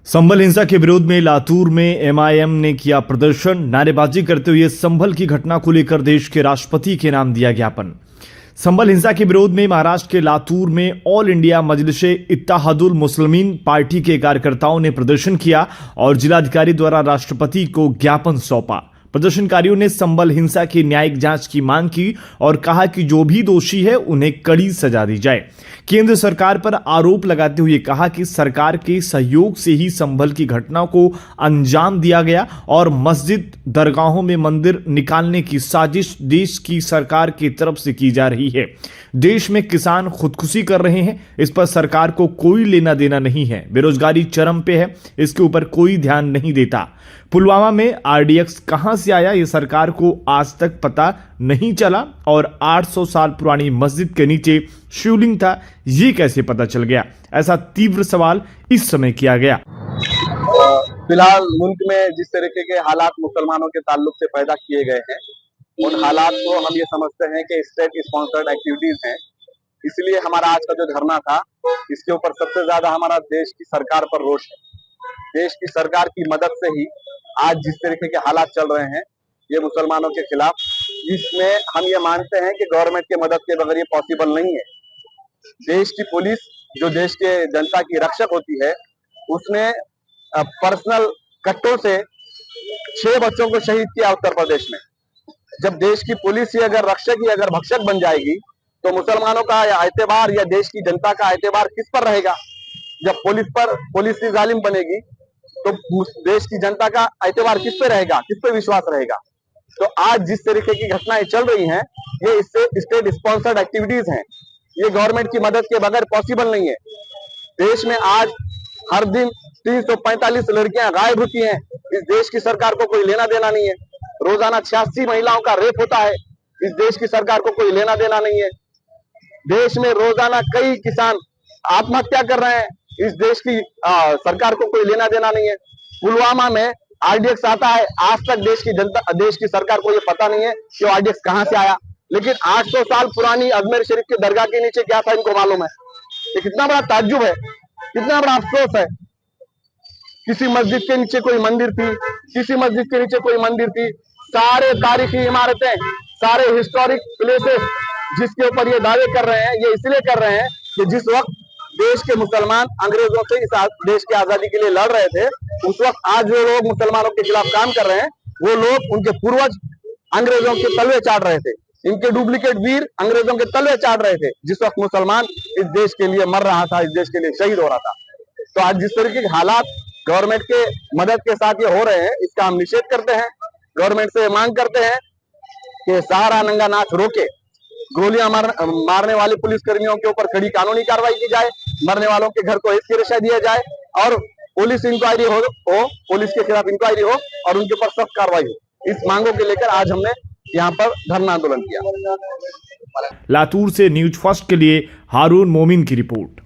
संभल हिंसा के विरोध में लातूर में एमआईएम ने किया प्रदर्शन। नारेबाजी करते हुए संभल की घटना को लेकर देश के राष्ट्रपति के नाम दिया ज्ञापन। संभल हिंसा के विरोध में महाराष्ट्र के लातूर में all India Majlise Ittehadul Muslimeen party के कार्यकर्ताओं ने प्रदर्शन किया और जिलाधिकारी द्वारा राष्ट्रपति को ज्ञापन सौंपा। प्रदर्शनकारियों ने संभल हिंसा की न्यायिक जांच की मांग की और कहा कि जो भी दोषी है उन्हें कड़ी सजा दी जाए। केंद्र सरकार पर आरोप लगाते हुए कहा कि सरकार के सहयोग से ही संभल की घटना को अंजाम दिया गया और मस्जिद दरगाहों में मंदिर निकालने की साजिश देश की सरकार की तरफ से की जा रही है। देश में किसान खुदकुशी कर रहे हैं, इस पर सरकार को कोई लेना देना नहीं है। बेरोजगारी चरम पे है, इसके ऊपर कोई ध्यान नहीं देता। पुलवामा में आरडीएक्स कहां से आया ये सरकार को आज तक पता नहीं चला और 800 साल पुरानी मस्जिद के नीचे शिवलिंग था, ये कैसे पता चल गया? ऐसा तीव्र सवाल इस समय किया गया। फिलहाल मुल्क में जिस तरीके के हालात मुसलमानों के ताल्लुक से पैदा किए गए हैं, उन हालात को हम ये समझते हैं कि स्टेट स्पॉन्सर्ड एक्टिविटीज हैं। इसलिए हमारा आज का जो धरना था, इसके ऊपर सबसे ज्यादा हमारा देश की सरकार पर रोष है। देश की सरकार की मदद से ही आज जिस तरीके के हालात चल रहे हैं ये मुसलमानों के खिलाफ, जिसमें हम ये मानते हैं कि गवर्नमेंट की मदद के बगैर ये पॉसिबल नहीं है। देश की पुलिस जो देश के जनता की रक्षक होती है, उसने पर्सनल कट्टों से 6 बच्चों को शहीद किया उत्तर प्रदेश में। जब देश की पुलिस ही अगर रक्षक ही अगर भक्षक बन जाएगी तो मुसलमानों का एतबार या देश की जनता का एतबार किस पर रहेगा? जब पुलिस ही जालिम बनेगी तो देश की जनता का एतबार किस पे रहेगा, किस पे विश्वास रहेगा? तो आज जिस तरीके की घटनाएं चल रही हैं, ये इससे स्टेट स्पॉन्सर्ड एक्टिविटीज हैं। ये गवर्नमेंट की मदद के बगैर पॉसिबल नहीं है। देश में आज हर दिन 345 लड़कियां गायब होती हैं। इस देश की सरकार को कोई लेना देना नहीं है। रोजाना 86 महिलाओं का रेप होता है। इस देश की सरकार को कोई लेना देना नहीं है। देश में रोजाना कई किसान आत्महत्या कर रहे हैं। इस देश की सरकार को कोई लेना देना नहीं है। पुलवामा में आरडीएक्स आता है, आज तक देश की सरकार को ये पता नहीं है कि आरडीएक्स कहां से आया। लेकिन 800 साल पुरानी अजमेर शरीफ के दरगाह के नीचे क्या था इनको मालूम है। ये कितना बड़ा ताज्जुब है, कितना बड़ा अफसोस है। किसी मस्जिद के नीचे कोई मंदिर थी, किसी मस्जिद के नीचे कोई मंदिर थी। सारे तारीखी इमारतें, सारे हिस्टोरिक प्लेसेस जिसके ऊपर ये दावे कर रहे हैं, ये इसलिए कर रहे हैं कि जिस वक्त देश के मुसलमान अंग्रेजों से इस देश की आजादी के लिए लड़ रहे थे, उस वक्त आज जो लोग मुसलमानों के खिलाफ काम कर रहे हैं, वो लोग उनके पूर्वज अंग्रेजों के तलवे चाट रहे थे। इनके डुप्लीकेट वीर अंग्रेजों के तलवे चाट रहे थे जिस वक्त मुसलमान इस देश के लिए मर रहा था, इस देश के लिए शहीद हो रहा था। तो आज जिस तरीके के हालात गवर्नमेंट के मदद के साथ ये हो रहे हैं, इसका हम निषेध करते हैं। गवर्नमेंट से मांग करते हैं कि सहारा नंगा नाच रोके, गोलियां मारने वाले पुलिस कर्मियों के ऊपर कड़ी कानूनी कार्रवाई की जाए, मरने वालों के घर को एक किराया दिया जाए और पुलिस इंक्वायरी हो, पुलिस के खिलाफ इंक्वायरी हो और उनके ऊपर सख्त कार्रवाई हो। इस मांगों को लेकर आज हमने यहाँ पर धरना आंदोलन किया। लातूर से न्यूज फर्स्ट के लिए हारून मोमिन की रिपोर्ट।